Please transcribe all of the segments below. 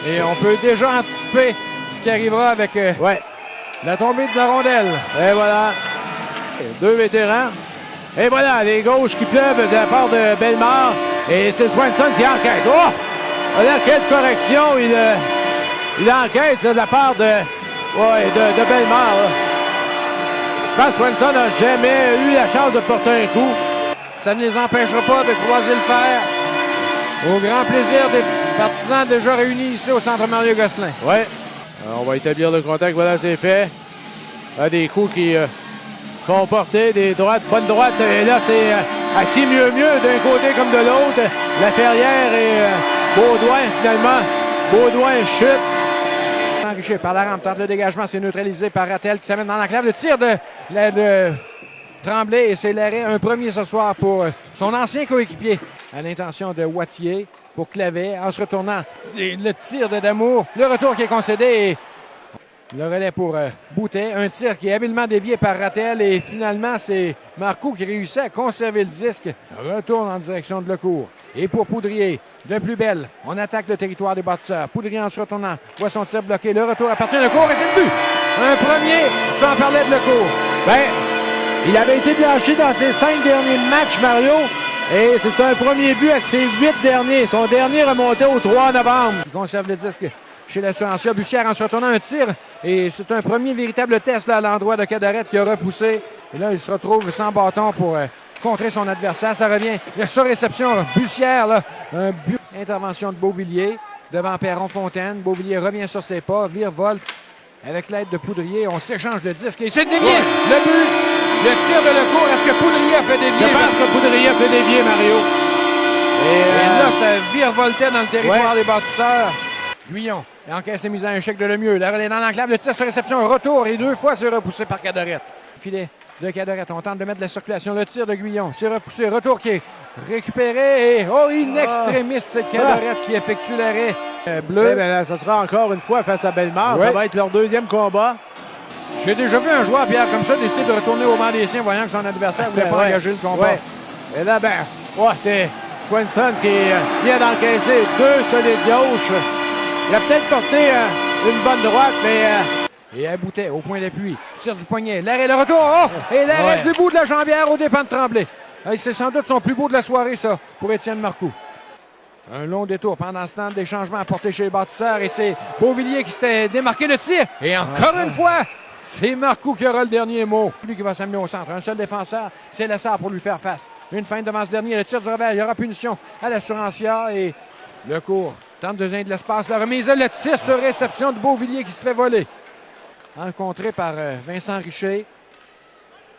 Et on peut déjà anticiper ce qui arrivera avec la tombée de la rondelle. Et voilà. Deux vétérans. Et voilà, les gauches qui pleuvent de la part de Bellemare. Et c'est Swanson qui encaisse. Oh! Voilà, quelle correction il encaisse là, de la part de Bellemare. Là. Je pense que Swanson n'a jamais eu la chance de porter un coup. Ça ne les empêchera pas de croiser le fer. Au grand plaisir des partisans déjà réunis ici au Centre Mario Gosselin. Oui. On va établir le contact. Voilà, c'est fait. Des coups qui sont portés, des droites, bonnes droites. Et là, c'est à qui mieux d'un côté comme de l'autre. La Ferrière et Baudouin, finalement. Baudouin chute. Richer par la rampe, tente le dégagement, c'est neutralisé par Rattel qui s'amène dans l'enclave. Le tir de Tremblay et c'est l'arrêt, un premier ce soir pour son ancien coéquipier à l'intention de Wattier pour Clavet. En se retournant, le tir de Damour, le retour qui est concédé et le relais pour Boutet. Un tir qui est habilement dévié par Rattel et finalement c'est Marcoux qui réussit à conserver le disque. Retourne en direction de Lecourt. Et pour Poudrier, de plus belle, on attaque le territoire des bâtisseurs. Poudrier en se retournant, voit son tir bloqué. Le retour appartient à Lecourt et c'est le but. Un premier, sans parler de Lecourt. Ben, il avait été blanchi dans ses 5 derniers matchs, Mario. Et c'est un premier but à ses 8 derniers. Son dernier remontait au 3 novembre. Il conserve le disque chez l'Assurantia. Bussière en se retournant un tir. Et c'est un premier véritable test là, à l'endroit de Cadarette qui a repoussé. Et là, il se retrouve sans bâton pour contrer son adversaire. Ça revient. La surréception, Bussière, là, un but. Intervention de Beauvillier devant Perron-Fontaine. Beauvillier revient sur ses pas, virevolte avec l'aide de Poudrier. On s'échange le disque et c'est dévié. Le but, le tir de Lecourt. Est-ce que Poudrier a fait dévier? Je pense que Poudrier a fait dévier, Mario. Et là, ça virevoltait dans le territoire des bâtisseurs. Guyon encaisse et mise à un chèque de Lemieux. La relais dans l'enclave, le tir sur réception, retour et deux fois c'est repoussé par Cadarette. Filet de Cadarette, on tente de mettre de la circulation. Le tir de Guyon, c'est repoussé, retour qui est récupéré et in extremis, c'est Cadarette qui effectue l'arrêt bleu. Eh bien, ça sera encore une fois face à Bellemare. Ça va être leur deuxième combat. J'ai déjà vu un joueur, Pierre, comme ça, décider de retourner au banc des siens, voyant que son adversaire ne voulait pas engager le combat. Et là, c'est Swanson qui vient d'encaisser deux solides gauches. Il a peut-être porté une bonne droite, mais... Et à Boutet, au point d'appui, tire du poignet, l'arrêt, le retour, et l'arrêt du bout de la jambière au dépens de Tremblay. C'est sans doute son plus beau de la soirée, ça, pour Étienne Marcoux. Un long détour pendant ce temps, des changements apportés chez les bâtisseurs, et c'est Beauvillier qui s'était démarqué le tir. Et encore une fois, c'est Marcoux qui aura le dernier mot. Lui qui va s'amener au centre. Un seul défenseur, c'est Lessard pour lui faire face. Une feinte devant ce dernier, le tir du revers, il y aura punition à l'Assurantia et Lecourt tente de gagner de l'espace. La remise, le tir sur réception de Beauvillier qui se fait voler. Rencontré par Vincent Richer.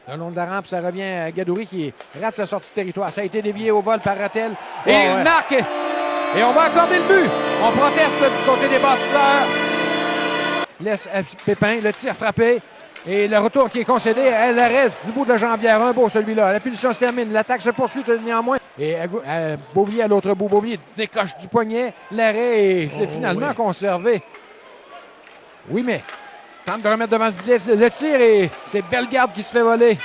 Le long de la rampe, ça revient à Gadouri qui rate sa sortie de territoire. Ça a été dévié au vol par Rattel. Et il marque! Et on va accorder le but. On proteste du côté des bâtisseurs. Laisse Pépin, le tir frappé. Et le retour qui est concédé à l'arrêt du bout de la jambière. Un beau celui-là. La punition se termine. L'attaque se poursuit néanmoins. Et Beauvillier à l'autre bout. Beauvillier décoche du poignet. L'arrêt et c'est finalement conservé. Oui, mais tente de remettre devant le tir et c'est Bellegarde qui se fait voler.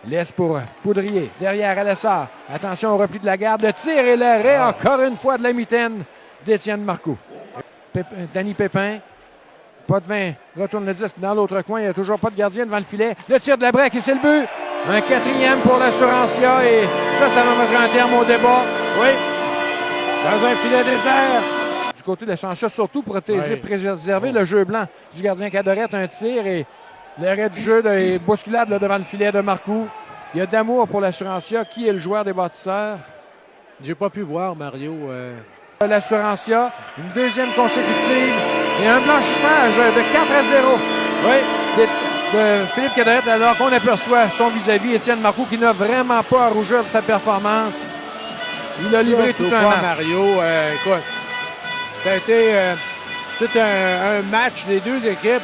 Laisse pour Poudrier. Derrière Alessard. Attention au repli de la garde. Le tir et l'arrêt encore une fois de la mitaine d'Étienne Marcoux. Danny Pépin. Pas de vin. Retourne le disque dans l'autre coin. Il n'y a toujours pas de gardien devant le filet. Le tir de la break et c'est le but. Un quatrième pour l'Assurantia et ça va mettre un terme au débat. Oui. Dans un filet désert. Du côté de l'Assurantia, surtout pour préserver le jeu blanc du gardien Cadarette. Un tir et l'arrêt du jeu de bousculade là, devant le filet de Marcoux. Il y a Damour pour l'Assurantia. Qui est le joueur des bâtisseurs? J'ai pas pu voir, Mario. L'Assurantia, une deuxième consécutive et un blanchissage de 4-0. Oui. De Philippe Cadarette, alors qu'on aperçoit son vis-à-vis, Étienne Marcoux, qui n'a vraiment pas à rougir de sa performance. Il a livré tout un match. Mario, écoute, ça a été tout un match des deux équipes.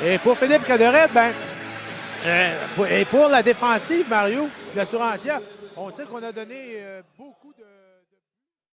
Et pour Philippe Cadarette, et pour la défensive, Mario, de l'Assurantia, on sait qu'on a donné beaucoup de...